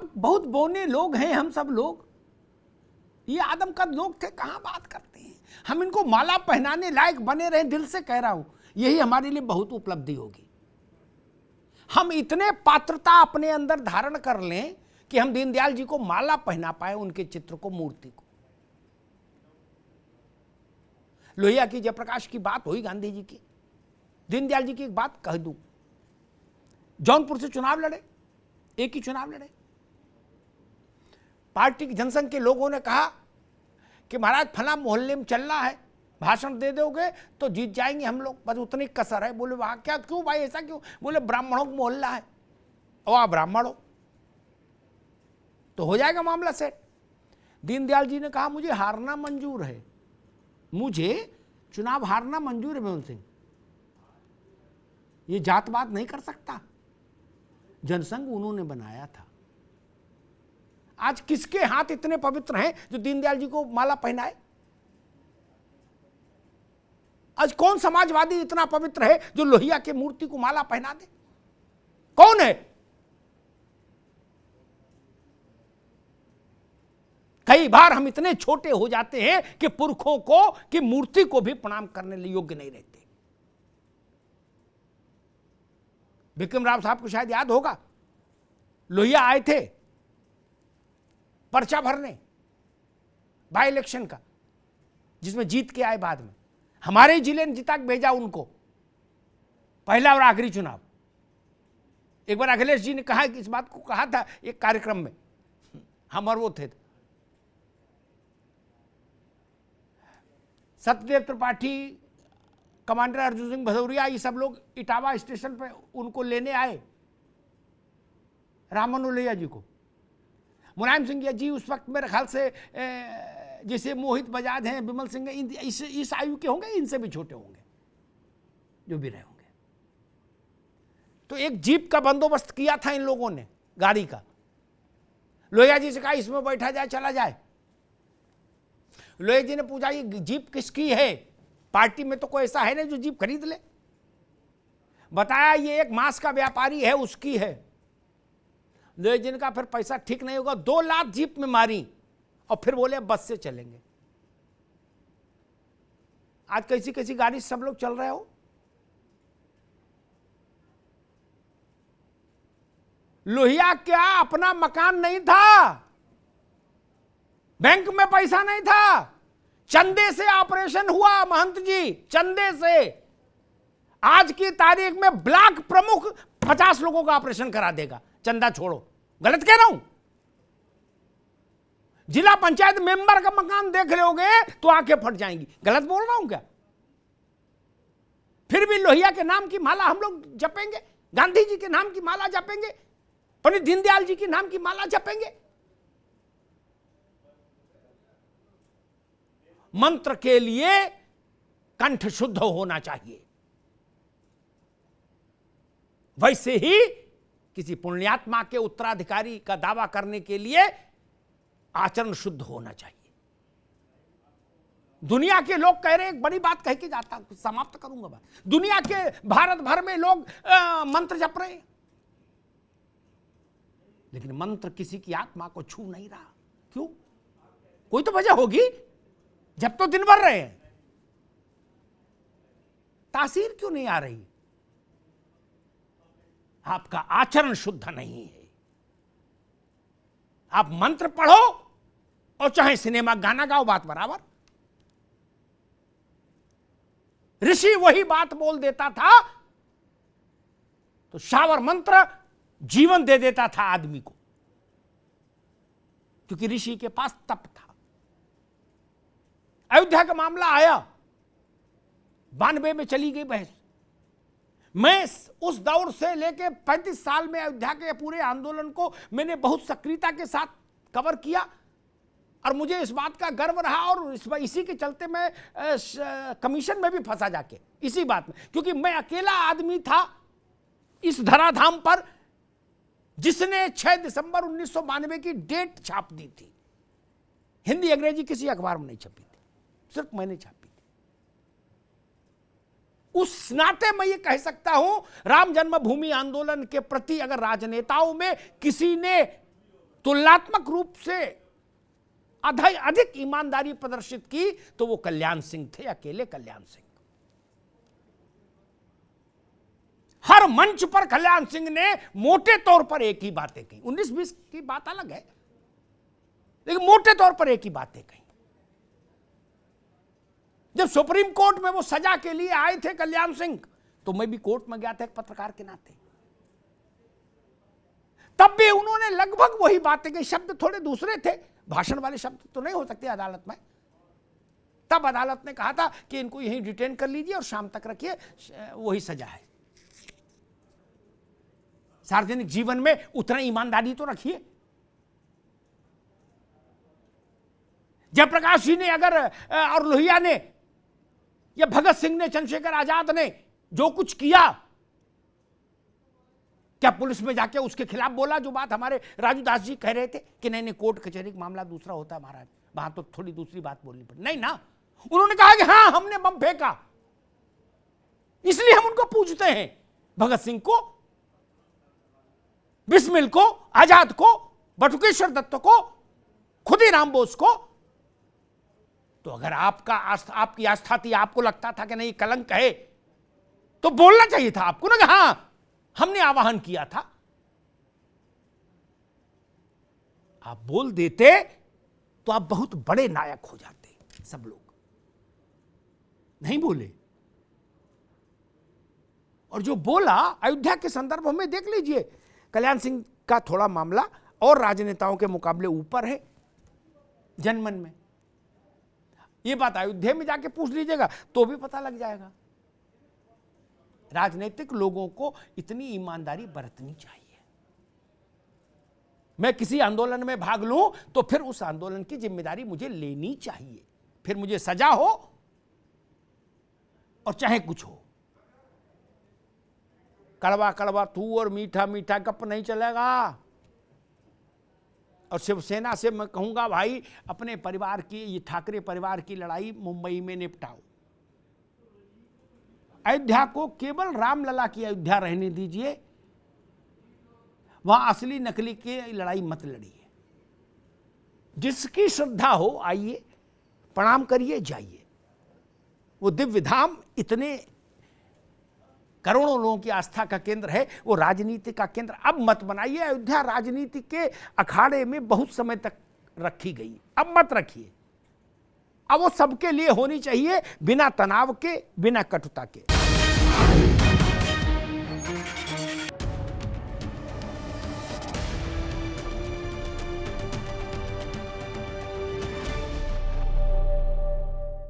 अब बहुत बौने लोग हैं हम सब लोग, ये आदमकद लोग थे, कहां बात करते हैं। हम इनको माला पहनाने लायक बने रहे, दिल से कह रहा हूं, यही हमारे लिए बहुत उपलब्धि होगी। हम इतने पात्रता अपने अंदर धारण कर लें कि हम दीनदयाल जी को माला पहना पाए, उनके चित्र को, मूर्ति को। लोहिया की जयप्रकाश की बात हुई, गांधी जी की, दीनदयाल जी की एक बात कह दूं, जौनपुर से चुनाव लड़े, एक ही चुनाव लड़े, पार्टी की जनसंघ के लोगों ने कहा कि महाराज फला मोहल्ले में चल रहा है, भाषण दे दोगे तो जीत जाएंगे हम लोग, बस उतनी कसर है। बोले वहां क्या, क्यों भाई ऐसा क्यों? बोले ब्राह्मणों का मोहल्ला है और आप ब्राह्मण हो तो हो जाएगा मामला सेट। दीनदयाल जी ने कहा मुझे हारना मंजूर है, मुझे चुनाव हारना मंजूर है मेहुल सिंह, ये जातवाद नहीं कर सकता। जनसंघ उन्होंने बनाया था। आज किसके हाथ इतने पवित्र हैं जो दीनदयाल जी को माला पहनाए? आज कौन समाजवादी इतना पवित्र है जो लोहिया की मूर्ति को माला पहना दे? कौन है? कई बार हम इतने छोटे हो जाते हैं कि पुरखों को, कि मूर्ति को भी प्रणाम करने योग्य नहीं रहते। विक्रम राव साहब को शायद याद होगा, लोहिया आए थे पर्चा भरने बाय इलेक्शन का, जिसमें जीत के आए बाद में, हमारे जिले ने जिता के भेजा उनको, पहला और आखिरी चुनाव। एक बार अखिलेश जी ने कहा कि इस बात को कहा था एक कार्यक्रम में, हम और वो थे। सत्यदेव त्रिपाठी, कमांडर अर्जुन सिंह भदौरिया, ये सब लोग इटावा स्टेशन पे उनको लेने आए, राममनोहर लोहिया जी को। मुलायम सिंह जी उस वक्त मेरे ख्याल से जैसे मोहित बजाज हैं, विमल सिंह, इस आयु के होंगे, इनसे भी छोटे होंगे जो भी रहे होंगे। तो एक जीप का बंदोबस्त किया था इन लोगों ने, गाड़ी का। लोहिया जी से कहा इसमें बैठा जाए, चला जाए। लोहिया जी ने पूछा ये जीप किसकी है? पार्टी में तो कोई ऐसा है नहीं जो जीप खरीद ले। बताया ये एक मांस का व्यापारी है, उसकी है। लोहिया जी ने कहा फिर पैसा ठीक नहीं होगा, 2 लाख जीप में मारी और फिर बोले बस से चलेंगे। आज कैसी कैसी गाड़ी सब लोग चल रहे हो। लोहिया क्या अपना मकान नहीं था, बैंक में पैसा नहीं था, चंदे से ऑपरेशन हुआ महंत जी, चंदे से। आज की तारीख में ब्लॉक प्रमुख 50 लोगों का ऑपरेशन करा देगा, चंदा छोड़ो। गलत कह रहा हूं? जिला पंचायत मेंबर का मकान देख रहे होगे तो आंखें फट जाएंगी। गलत बोल रहा हूं क्या? फिर भी लोहिया के नाम की माला हम लोग जपेंगे, गांधी जी के नाम की माला जपेंगे, पंडित दीनदयाल जी के नाम की माला जपेंगे। मंत्र के लिए कंठ शुद्ध होना चाहिए, वैसे ही किसी पुण्यात्मा के उत्तराधिकारी का दावा करने के लिए आचरण शुद्ध होना चाहिए। दुनिया के लोग कह रहे हैं, एक बड़ी बात कह के जाता हूं, समाप्त करूंगा बात। दुनिया के भारत भर में लोग मंत्र जप रहे हैं, लेकिन मंत्र किसी की आत्मा को छू नहीं रहा। क्यों? कोई तो वजह होगी, जब तो दिन भर रहे हैं, तासीर क्यों नहीं आ रही? आपका आचरण शुद्ध नहीं है। आप मंत्र पढ़ो और चाहे सिनेमा गाना गाओ, बात बराबर। ऋषि वही बात बोल देता था तो शावर मंत्र जीवन दे देता था आदमी को, क्योंकि ऋषि के पास तप था। अयोध्या का मामला आया, 92 में चली गई बहस। मैं उस दौर से लेके 35 साल में अयोध्या के पूरे आंदोलन को मैंने बहुत सक्रियता के साथ कवर किया और मुझे इस बात का गर्व रहा। और इसी के चलते मैं कमीशन में भी फंसा जाके, इसी बात में, क्योंकि मैं अकेला आदमी था इस धराधाम पर जिसने 6 दिसंबर 1992 की डेट छाप दी थी। हिंदी अंग्रेजी किसी अखबार में नहीं छपी थी, सिर्फ मैंने छापी थी। उस नाते मैं ये कह सकता हूं, राम जन्मभूमि आंदोलन के प्रति अगर राजनेताओं में किसी ने तुलनात्मक रूप से अधिक ईमानदारी प्रदर्शित की तो वो कल्याण सिंह थे, अकेले कल्याण सिंह। हर मंच पर कल्याण सिंह ने मोटे तौर पर एक ही बातें कही। 19-20 की बात अलग है, लेकिन मोटे तौर पर एक ही बातें कही। जब सुप्रीम कोर्ट में वो सजा के लिए आए थे कल्याण सिंह, तो मैं भी कोर्ट में गया था एक पत्रकार के नाते, तब भी उन्होंने लगभग वही बातें कही। शब्द थोड़े दूसरे थे, भाषण वाले शब्द तो नहीं हो सकते अदालत में। तब अदालत ने कहा था कि इनको यहीं डिटेन कर लीजिए और शाम तक रखिए, वही सजा है। सार्वजनिक जीवन में उतना ईमानदारी तो रखिए। जयप्रकाश जी ने अगर और लोहिया ने या भगत सिंह ने, चंद्रशेखर आजाद ने जो कुछ किया, क्या पुलिस में जाके उसके खिलाफ बोला? जो बात हमारे राजू दास जी कह रहे थे कि नहीं नहीं, कोर्ट कचहरी का मामला दूसरा होता है महाराज, वहां तो थोड़ी दूसरी बात बोलनी पड़ी। नहीं ना, उन्होंने कहा कि हां हमने बम फेंका, इसलिए हम उनको पूछते हैं। भगत सिंह को, बिस्मिल को, आजाद को, बटुकेश्वर दत्त को, खुदीराम बोस को। तो अगर आपकी आस्था थी, आपको लगता था कि नहीं कलंक है, तो बोलना चाहिए था आपको ना कि हां हमने आवाहन किया था। आप बोल देते तो आप बहुत बड़े नायक हो जाते। सब लोग नहीं बोले, और जो बोला अयोध्या के संदर्भ में देख लीजिए, कल्याण सिंह का थोड़ा मामला और राजनेताओं के मुकाबले ऊपर है जनमन में। ये बात अयोध्या में जाके पूछ लीजिएगा तो भी पता लग जाएगा। राजनीतिक लोगों को इतनी ईमानदारी बरतनी चाहिए। मैं किसी आंदोलन में भाग लूं तो फिर उस आंदोलन की जिम्मेदारी मुझे लेनी चाहिए, फिर मुझे सजा हो और चाहे कुछ हो। कड़वा कड़वा तू और मीठा मीठा गप नहीं चलेगा। और शिवसेना से मैं कहूंगा, भाई अपने परिवार की, ये ठाकरे परिवार की लड़ाई मुंबई में निपटाओ। अयोध्या को केवल रामलला की अयोध्या रहने दीजिए, वहां असली नकली की लड़ाई मत लड़िए। जिसकी श्रद्धा हो आइए, प्रणाम करिए, जाइए। वो दिव्य धाम इतने करोड़ों लोगों की आस्था का केंद्र है, वो राजनीति का केंद्र अब मत बनाइए। अयोध्या राजनीति के अखाड़े में बहुत समय तक रखी गई, अब मत रखिए। अब वो सबके लिए होनी चाहिए, बिना तनाव के, बिना कटुता के।